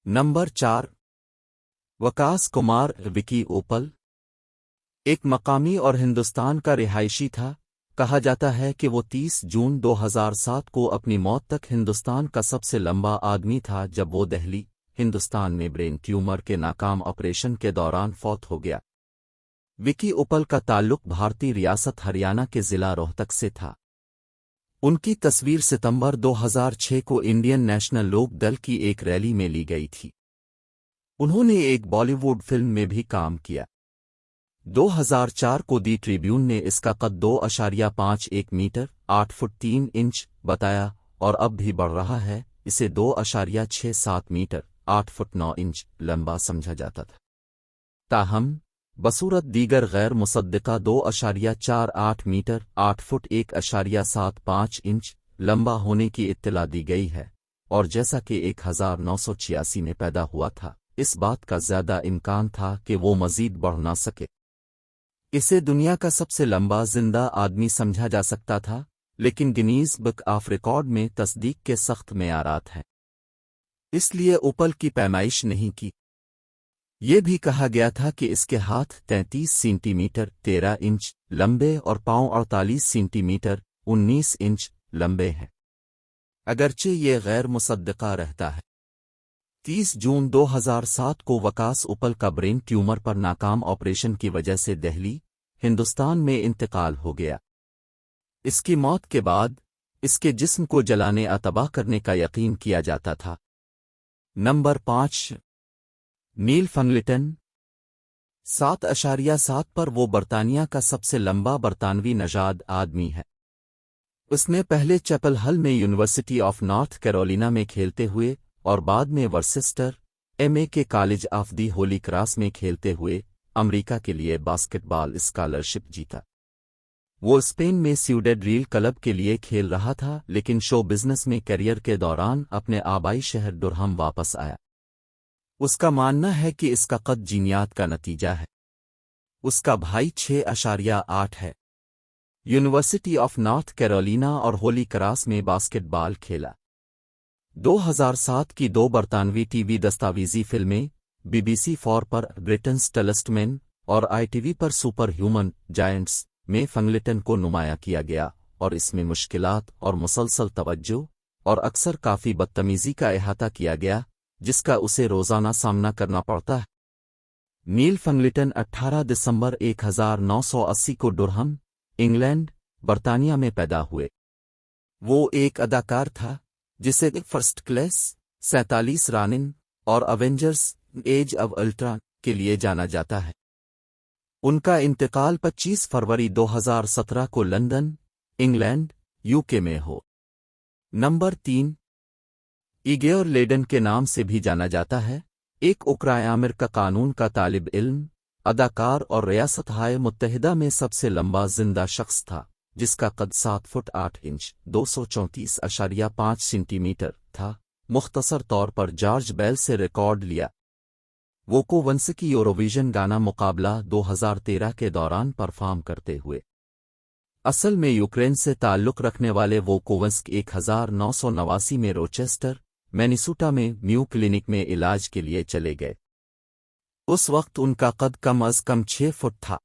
Number 4। Waqas Kumar Vicky ओपल एक मकामी और हिंदुस्तान का रिहायशी था। कहा जाता है कि वो 30 जून 2007 को अपनी मौत तक हिंदुस्तान का सबसे लंबा आदमी था जब वो दिल्ली, हिंदुस्तान में ब्रेन ट्यूमर के नाकाम ऑपरेशन के दौरान फौत हो गया। विकी ओपल का ताल्लुक भारतीय रियासत हरियाणा के जिला रोहतक से था। उनकी तस्वीर सितंबर 2006 को इंडियन नेशनल लोक दल की एक रैली में ली गई थी। उन्होंने एक बॉलीवुड फिल्म में भी काम किया। 2004 को दी ट्रिब्यून ने इसका कद 2.51 मीटर 8 फुट 3 इंच बताया और अब भी बढ़ रहा है। इसे 2.67 मीटर 8 फुट 9 इंच लंबा समझा जाता था। ताहम बसूरत दीगर गैर मुसद्दिका 2.48 मीटर 8 फुट 1.75 इंच लंबा होने की इत्तला दी गई है, और जैसा कि 1986 में पैदा हुआ था, इस बात का ज्यादा इम्कान था कि वो मजीद बढ़ ना सके। इसे दुनिया का सबसे लंबा जिंदा आदमी समझा जा सकता था, लेकिन गिनीज बुक ऑफ रिकॉर्ड में तस्दीक के सख्त मेयारात हैं, इसलिए ओपल की पैमाइश नहीं की। ये भी कहा गया था कि इसके हाथ 33 सेंटीमीटर 13 इंच लंबे और पांव 48 सेंटीमीटर 19 इंच लंबे हैं, अगरचे ये गैर मुसद्दिका रहता है। 30 जून 2007 को वकास ओपल का ब्रेन ट्यूमर पर नाकाम ऑपरेशन की वजह से दिल्ली, हिंदुस्तान में इंतकाल हो गया। इसकी मौत के बाद इसके जिस्म को जलाने या तबाह करने का यकीन किया जाता था। नंबर 5। नील फंगलिटन 7.7 पर वो बरतानिया का सबसे लंबा बरतानवी नजाद आदमी है। उसने पहले चैपल हिल में यूनिवर्सिटी ऑफ नॉर्थ कैरोलिना में खेलते हुए और बाद में वर्सेस्टर एमए के college of the Holi cross में खेलते हुए अमेरिका के लिए बास्केटबॉल स्कॉलरशिप जीता। वो स्पेन में सिउडेड रील क्लब के लिए खेल रहा था, लेकिन शो बिजनेस में करियर के दौरान अपने आबाई शहर डुरहम वापस आया। उसका मानना है कि इसका कद जीनियात का नतीजा है। उसका भाई 6.8 है। यूनिवर्सिटी ऑफ नॉर्थ कैरोलिना और होली क्रॉस में बास्केटबॉल खेला। 2007 की 2 बरतानवी टीवी दस्तावेजी फिल्में BBC 4 पर ब्रिटेन्स टलेस्ट मैन और ITV पर सुपर ह्यूमन जायंट्स में फंगलिटन को नुमाया किया गया, और इसमें मुश्किलात और मुसलसल तवज्जो और अक्सर काफ़ी बदतमीजी का अहाता किया गया, जिसका उसे रोज़ाना सामना करना पड़ता है। नील फंगलिटन 18 दिसंबर 1980 को डुरहम, इंग्लैंड, बरतानिया में पैदा हुए। वो एक अदाकार था जिसे फर्स्ट क्लास, 47 रानिन और अवेंजर्स एज ऑफ अल्ट्रॉन के लिए जाना जाता है। उनका इंतकाल 25 फरवरी 2017 को लंदन, इंग्लैंड, UK में हो। नंबर 3। इगोर लेडन के नाम से भी जाना जाता है। एक उक्रायन का कानून का तालिब इल्म, अदाकार और रियासत-ए मुत्तहिदा में सबसे लंबा जिंदा शख्स था, जिसका कद 7 फुट 8 इंच 234.5 सेंटीमीटर था। मुख्तसर तौर पर जॉर्ज बेल से रिकॉर्ड लिया। वोकोवंस्की यूरोविजन गाना मुकाबला 2013 के दौरान परफॉर्म करते हुए। असल में यूक्रेन से ताल्लुक़ रखने वाले वोकोवंस्की 1989 में रोचेस्टर, मैनिसोटा में म्यू क्लिनिक में इलाज के लिए चले गए। उस वक्त उनका कद कम अज़ कम 6 फुट था।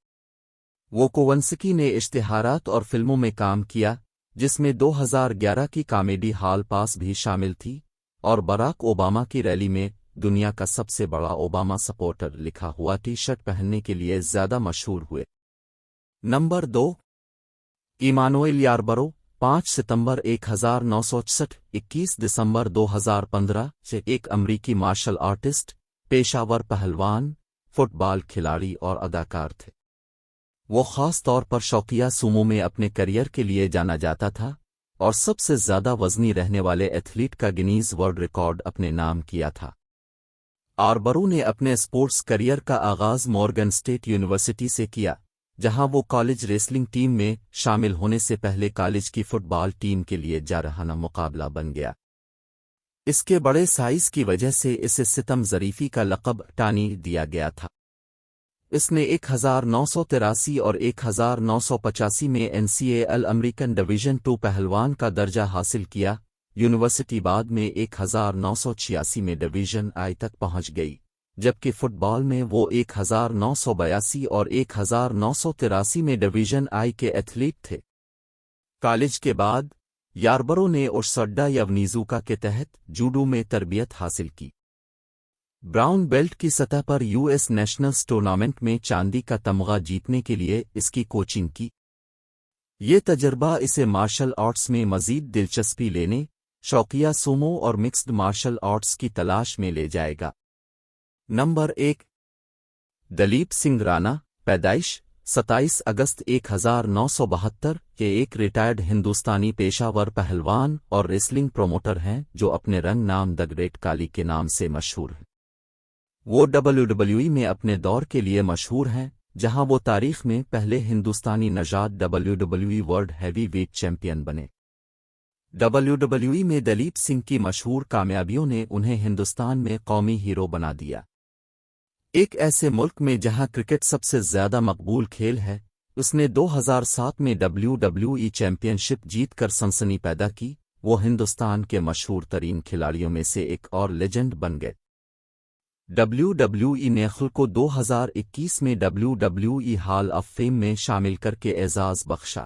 वोकोवंस्की ने इश्तिहारात और फिल्मों में काम किया, जिसमें 2011 की कॉमेडी हॉल पास भी शामिल थी, और बराक ओबामा की रैली में दुनिया का सबसे बड़ा ओबामा सपोर्टर लिखा हुआ टी-शर्ट पहनने के लिए ज्यादा मशहूर हुए। नंबर 2। इमानुएल यारबरो 5 सितंबर 1964 21 दिसंबर 2015 से एक अमरीकी मार्शल आर्टिस्ट, पेशावर पहलवान, फुटबॉल खिलाड़ी और अदाकार थे। वो ख़ास तौर पर शौकिया सूमो में अपने करियर के लिए जाना जाता था, और सबसे ज्यादा वजनी रहने वाले एथलीट का गिनीज वर्ल्ड रिकॉर्ड अपने नाम किया था। यारबरो ने अपने स्पोर्ट्स करियर का आगाज मॉर्गन स्टेट यूनिवर्सिटी से किया, जहां वो कॉलेज रेसलिंग टीम में शामिल होने से पहले कॉलेज की फुटबॉल टीम के लिए जारहाना मुकाबला बन गया। इसके बड़े साइज की वजह से इसे सितम ज़रीफ़ी का लक़ब टानी दिया गया था। इसने 1983 और 1985 में NCAA अमेरिकन डिवीज़न 2 पहलवान का दर्जा हासिल किया, یونیورسٹی بعد میں 1986 میں ڈویژن آئی تک پہنچ گئی، جبکہ فٹ بال میں وہ 1982 اور 1983 میں ڈویژن آئی کے ایتھلیٹ تھے۔ کالج کے بعد یاربرو نے اوساڈا یونیزوکا کے تحت جوڈو میں تربیت حاصل کی۔ براؤن بیلٹ کی سطح پر یو ایس نیشنلز ٹورنامنٹ میں چاندی کا تمغہ جیتنے کے لیے اس کی کوچنگ کی۔ یہ تجربہ اسے مارشل آرٹس میں مزید دلچسپی لینے، شوقیہ سومو اور مکسڈ مارشل آرٹس کی تلاش میں لے جائے گا۔ نمبر 1، دلیپ سنگھ رانا، پیدائش 27 اگست 1972 کے ایک ریٹائرڈ ہندوستانی پیشہ ور پہلوان اور ریسلنگ پروموٹر ہیں جو اپنے رنگ نام دی گریٹ کالی کے نام سے مشہور ہیں۔ وہ WWE میں اپنے دور کے لیے مشہور ہیں، جہاں وہ تاریخ میں پہلے ہندوستانی نژاد WWE world heavyweight champion بنے۔ WWE میں دلیپ سنگھ کی مشہور کامیابیوں نے انہیں ہندوستان میں قومی ہیرو بنا دیا۔ ایک ایسے ملک میں جہاں کرکٹ سب سے زیادہ مقبول کھیل ہے، اس نے 2007 میں WWE چیمپئن شپ جیت کر سنسنی پیدا کی۔ وہ ہندوستان کے مشہور ترین کھلاڑیوں میں سے ایک اور لیجنڈ بن گئے۔ WWE نے خل کو 2021 میں WWE ہال آف فیم میں شامل کر کے اعزاز بخشا۔